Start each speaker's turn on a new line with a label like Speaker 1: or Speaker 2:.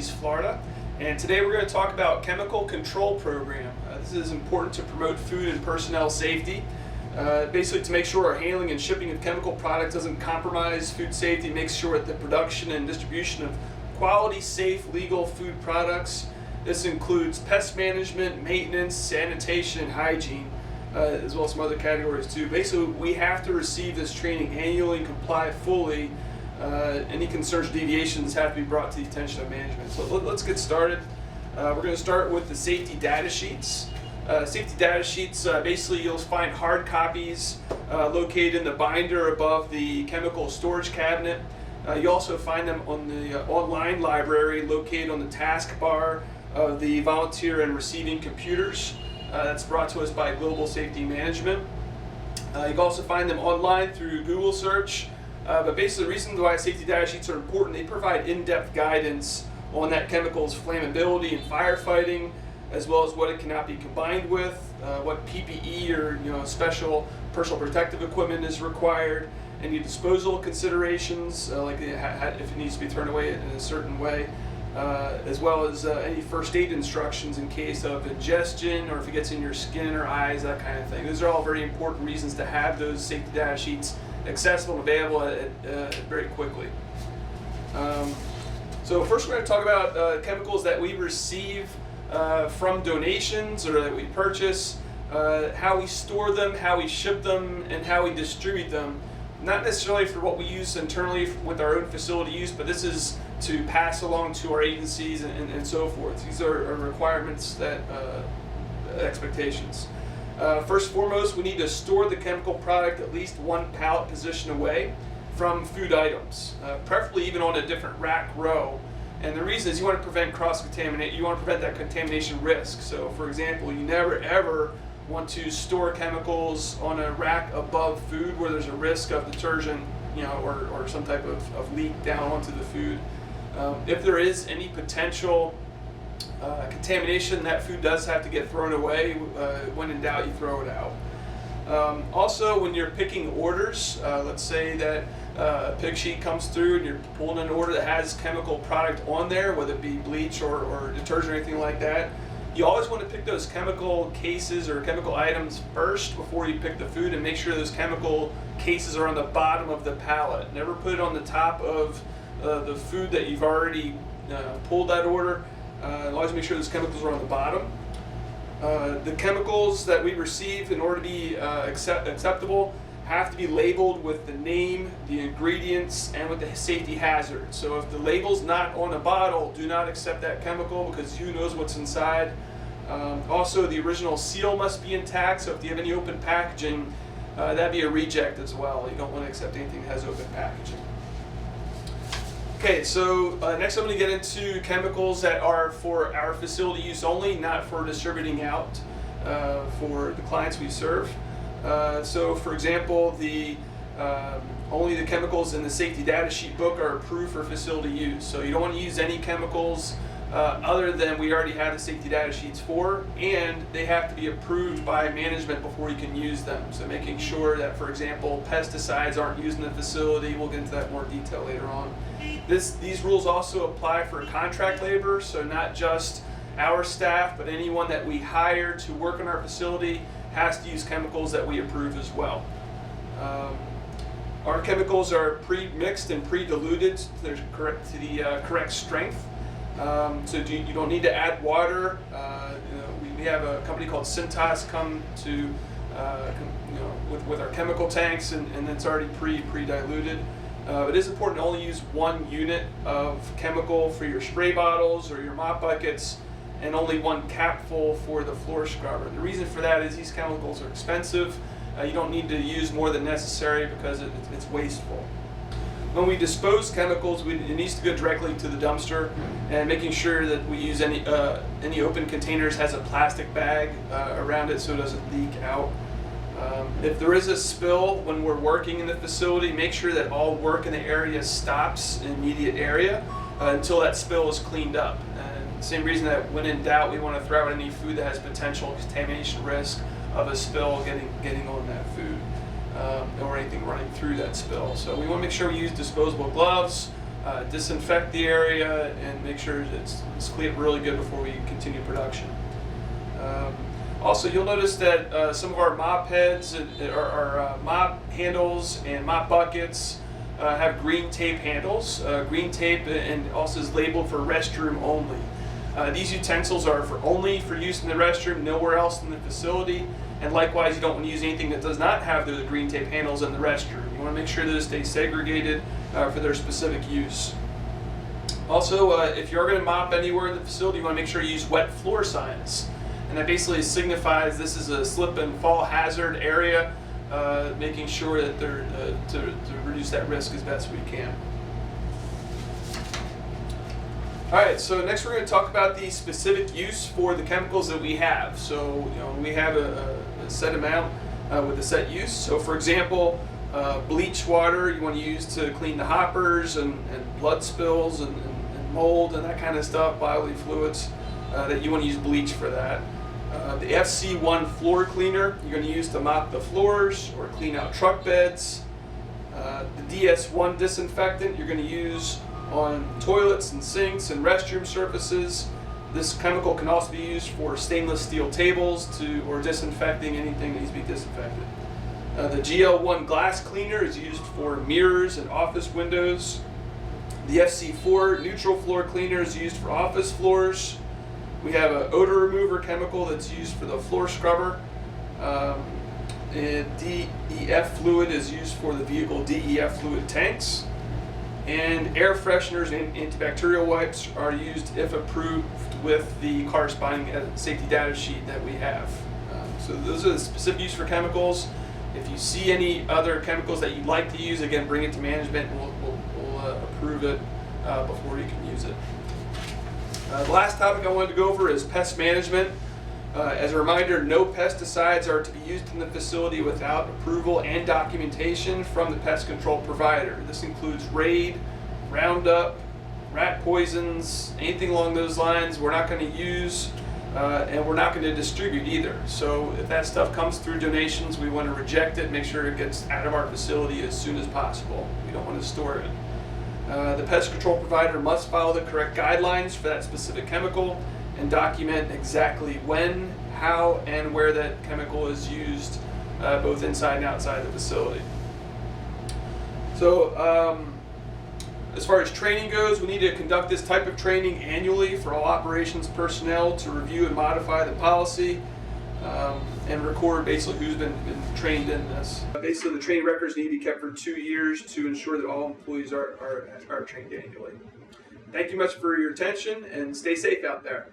Speaker 1: Keys, Florida. And today we're going to talk about chemical control program. This is important to promote food and personnel safety. Basically to make sure our handling and shipping of chemical products doesn't compromise food safety, make sure that the production and distribution of quality, safe, legal food products. This includes pest management, maintenance, sanitation, and hygiene, as well as some other categories too. Basically, we have to receive this training annually and comply fully. Any concerns or deviations have to be brought to the attention of management. So let's get started. We're going to start with the safety data sheets. Safety data sheets, basically you'll find hard copies located in the binder above the chemical storage cabinet. You also find them on the online library located on the taskbar of the volunteer and receiving computers. That's brought to us by Global Safety Management. You can also find them online through Google search. But basically the reason why safety data sheets are important, they provide in-depth guidance on that chemical's flammability and firefighting, as well as what it cannot be combined with, what PPE or special personal protective equipment is required, any disposal considerations, like if it needs to be thrown away in a certain way, as well as any first aid instructions in case of ingestion or if it gets in your skin or eyes, that kind of thing. Those are all very important reasons to have those safety data sheets accessible and available very quickly. So first we're going to talk about chemicals that we receive from donations or that we purchase, how we store them, how we ship them, and how we distribute them. Not necessarily for what we use internally with our own facility use, but this is to pass along to our agencies and so forth. These are requirements, that expectations. First and foremost, we need to store the chemical product at least one pallet position away from food items, preferably even on a different rack row. And the reason is you want to prevent cross-contamination, you want to prevent that contamination risk. So for example, you never ever want to store chemicals on a rack above food where there's a risk of detergent, or some type of leak down onto the food. If there is any potential contamination, that food does have to get thrown away. When in doubt, you throw it out. Also, when you're picking orders, let's say that a pig sheet comes through and you're pulling an order that has chemical product on there, whether it be bleach or detergent or anything like that, you always want to pick those chemical cases or chemical items first before you pick the food, and make sure those chemical cases are on the bottom of the pallet. Never put it on the top of the food that you've already pulled that order. Always make sure those chemicals are on the bottom. The chemicals that we receive, in order to be acceptable, have to be labeled with the name, the ingredients, and with the safety hazard. So if the label's not on a bottle, do not accept that chemical, because who knows what's inside. Also, the original seal must be intact, so if you have any open packaging, that'd be a reject as well. You don't want to accept anything that has open packaging. Okay, so next I'm going to get into chemicals that are for our facility use only, not for distributing out for the clients we serve. So for example, only the chemicals in the safety data sheet book are approved for facility use. So you don't want to use any chemicals other than we already have the safety data sheets for, and they have to be approved by management before you can use them. So making sure that, for example, pesticides aren't used in the facility. We'll get into that in more detail later on. These rules also apply for contract labor, so not just our staff, but anyone that we hire to work in our facility has to use chemicals that we approve as well. Our chemicals are pre-mixed and pre-diluted to the correct strength. So you don't need to add water. We have a company called Cintas come to with our chemical tanks, and it's already pre-diluted. It is important to only use one unit of chemical for your spray bottles or your mop buckets, and only one capful for the floor scrubber. The reason for that is these chemicals are expensive. You don't need to use more than necessary because it's wasteful. When we dispose chemicals, it needs to go directly to the dumpster, and making sure that we use any open containers has a plastic bag around it so it doesn't leak out. If there is a spill when we're working in the facility, make sure that all work in the area stops in the immediate area until that spill is cleaned up. And same reason that when in doubt, we want to throw out any food that has potential contamination risk of a spill getting on that food or anything running through that spill. So we want to make sure we use disposable gloves, disinfect the area, and make sure it's cleaned really good before we continue production. Also, you'll notice that some of our mop heads, our mop handles and mop buckets have green tape handles. Green tape and also is labeled for restroom only. These utensils are only for use in the restroom, nowhere else in the facility. And likewise, you don't want to use anything that does not have the green tape handles in the restroom. You want to make sure that it stays segregated for their specific use. Also, if you're going to mop anywhere in the facility, you want to make sure you use wet floor signs. And that basically signifies this is a slip and fall hazard area, making sure that they're to reduce that risk as best we can. All right, so next we're going to talk about the specific use for the chemicals that we have. So, we have a set amount with a set use. So, for example, bleach water you want to use to clean the hoppers and blood spills and mold and that kind of stuff, bodily fluids, that you want to use bleach for that. The FC1 floor cleaner you're going to use to mop the floors or clean out truck beds. The DS1 disinfectant you're going to use on toilets and sinks and restroom surfaces. This chemical can also be used for stainless steel tables or disinfecting anything that needs to be disinfected. The GL1 glass cleaner is used for mirrors and office windows. The FC4 neutral floor cleaner is used for office floors. We have an odor remover chemical that's used for the floor scrubber. And DEF fluid is used for the vehicle DEF fluid tanks. And air fresheners and antibacterial wipes are used if approved with the corresponding safety data sheet that we have. So those are the specific use for chemicals. If you see any other chemicals that you'd like to use, again, bring it to management and we'll approve it before you can use it. The last topic I wanted to go over is pest management. As a reminder, no pesticides are to be used in the facility without approval and documentation from the pest control provider. This includes Raid, Roundup, rat poisons, anything along those lines we're not going to use, and we're not going to distribute either. So if that stuff comes through donations, we want to reject it, make sure it gets out of our facility as soon as possible. We don't want to store it. The pest control provider must follow the correct guidelines for that specific chemical and document exactly when, how, and where that chemical is used, both inside and outside the facility. So as far as training goes, we need to conduct this type of training annually for all operations personnel to review and modify the policy and record basically who's been trained in this. Basically, the training records need to be kept for 2 years to ensure that all employees are trained annually. Thank you much for your attention and stay safe out there.